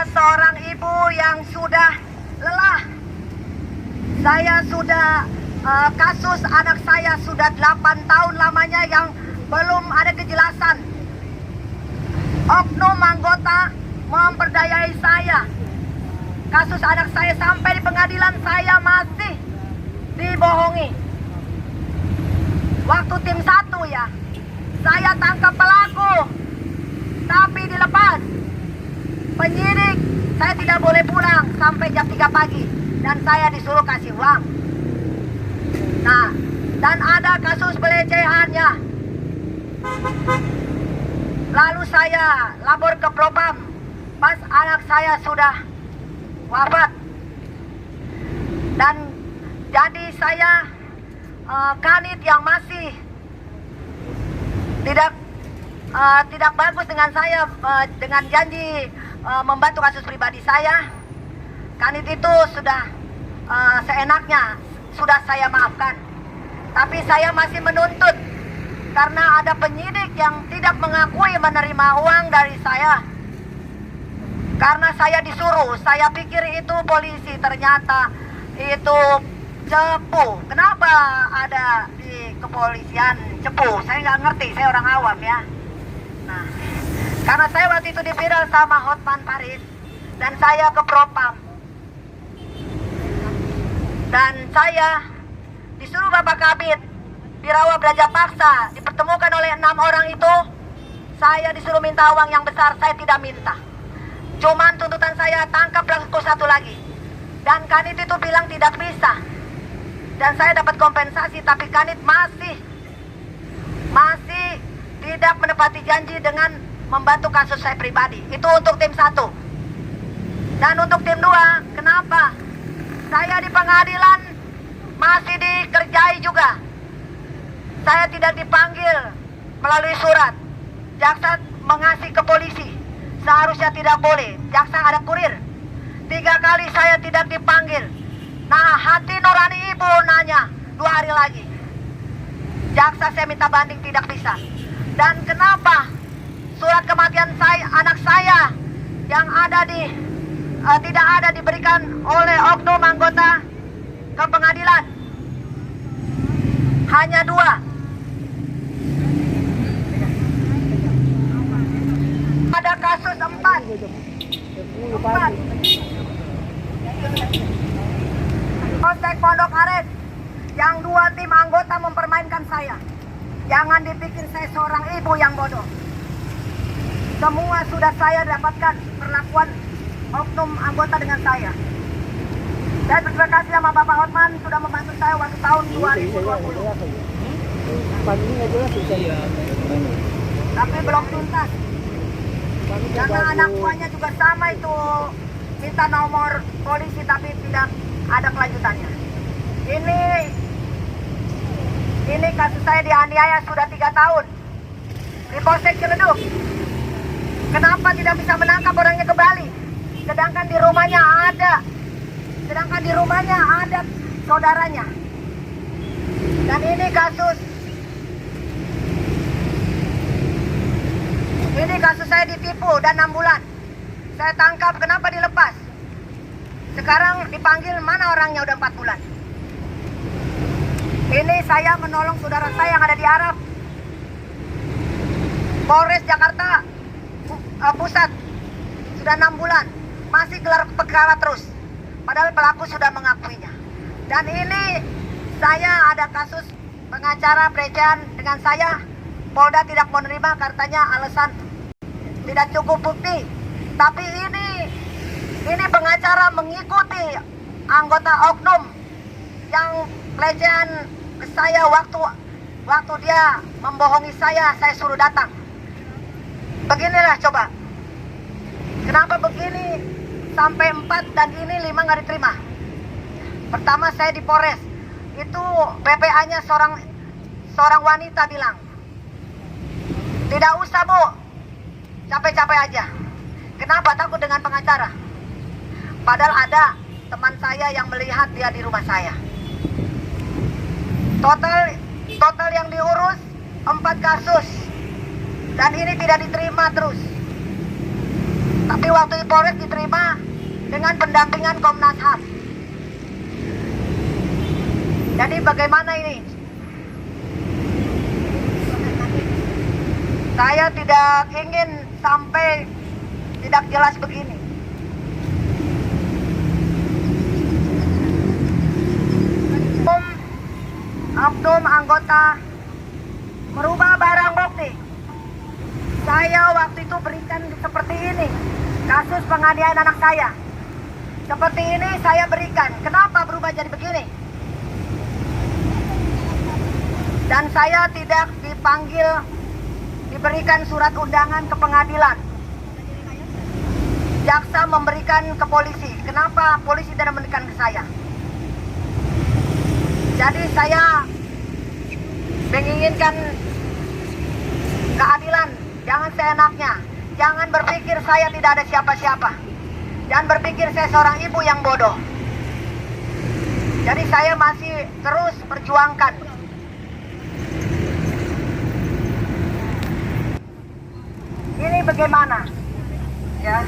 Saya seorang ibu yang sudah lelah. Saya sudah kasus anak saya sudah 8 tahun lamanya yang belum ada kejelasan. Oknum anggota memperdayai saya. Kasus anak saya sampai di pengadilan saya masih dibohongi. Waktu tim 1 ya, saya tangkap pelaku, tapi dilepas. Penyidik, saya tidak boleh pulang sampai jam 3 pagi. Dan saya disuruh kasih uang. Nah, dan ada kasus pelecehannya. Lalu saya lapor ke Propam pas anak saya sudah wafat. Dan jadi saya Kanit yang masih tidak bagus dengan saya, dengan janji membantu kasus pribadi saya. Kanit itu sudah seenaknya sudah saya maafkan. Tapi saya masih menuntut karena ada penyidik yang tidak mengakui menerima uang dari saya. Karena saya disuruh, saya pikir itu polisi, ternyata itu cepu. Kenapa ada di kepolisian cepu? Saya nggak ngerti, saya orang awam ya. Nah, karena saya waktu itu diviral sama Hotman Paris dan saya ke Propam. Dan saya disuruh Bapak Kabit dirawat belajar paksa, dipertemukan oleh 6 orang itu. Saya disuruh minta uang yang besar, saya tidak minta. Cuman tuntutan saya tangkap pelaku 1 lagi. Dan Kanit itu bilang tidak bisa. Dan saya dapat kompensasi, tapi Kanit masih tidak menepati janji dengan membantu kasus saya pribadi. Itu untuk tim 1. Dan untuk tim 2, kenapa? Saya di pengadilan masih dikerjai juga. Saya tidak dipanggil melalui surat. Jaksa mengasih ke polisi. Seharusnya tidak boleh. Jaksa ada kurir. 3 kali saya tidak dipanggil. Nah, hati nurani ibu nanya 2 hari lagi. Jaksa saya minta banding, tidak bisa. Dan kenapa surat kematian anak saya yang ada tidak ada diberikan oleh oknum anggota ke pengadilan? Hanya 2. Ada kasus 4. Polsek Pondok Aren yang 2 tim anggota mempermainkan saya. Jangan dipikir saya seorang ibu yang bodoh. Semua sudah saya dapatkan perlakuan oknum anggota dengan saya. Saya berterima kasih sama Bapak Hotman sudah membantu saya waktu tahun 2020. Tapi belum tuntas. Karena anak buahnya juga sama itu minta nomor polisi tapi tidak ada kelanjutannya. Ini kasus saya dianiaya sudah 3 tahun di Polsek Ciledug. Kenapa tidak bisa menangkap orangnya ke Bali? Sedangkan di rumahnya ada saudaranya. Dan ini kasus saya ditipu dan 6 bulan. Saya tangkap, kenapa dilepas? Sekarang dipanggil, mana orangnya udah 4 bulan. Ini saya menolong saudara saya yang ada di Arab. Polres Jakarta Pusat sudah 6 bulan masih gelar perkara terus, padahal pelaku sudah mengakuinya. Dan ini saya ada kasus pengacara pelecehan dengan saya. Polda tidak menerima, katanya alasan tidak cukup bukti. Tapi ini pengacara mengikuti anggota oknum yang pelecehan ke saya waktu dia membohongi saya suruh datang. Beginilah coba. Kenapa begini sampai 4 dan ini 5 nggak diterima? Pertama saya di Polres, itu PPA-nya seorang wanita bilang, tidak usah Bu, capek-capek aja. Kenapa? Takut dengan pengacara. Padahal ada teman saya yang melihat dia di rumah saya. Total yang diurus 4 kasus. Dan ini tidak diterima terus. Tapi waktu di Polres diterima dengan pendampingan Komnas HAM. Jadi bagaimana ini? Saya tidak ingin sampai tidak jelas begini. Oknum anggota merubah barang bukti. Saya waktu itu berikan seperti ini, kasus penganiayaan anak saya. Seperti ini saya berikan. Kenapa berubah jadi begini? Dan saya tidak dipanggil, diberikan surat undangan ke pengadilan. Jaksa memberikan ke polisi. Kenapa polisi tidak memberikan ke saya? Jadi saya menginginkan keadilan. Jangan seenaknya. Jangan berpikir saya tidak ada siapa-siapa. Jangan berpikir saya seorang ibu yang bodoh. Jadi saya masih terus perjuangkan. Ini bagaimana? Ya.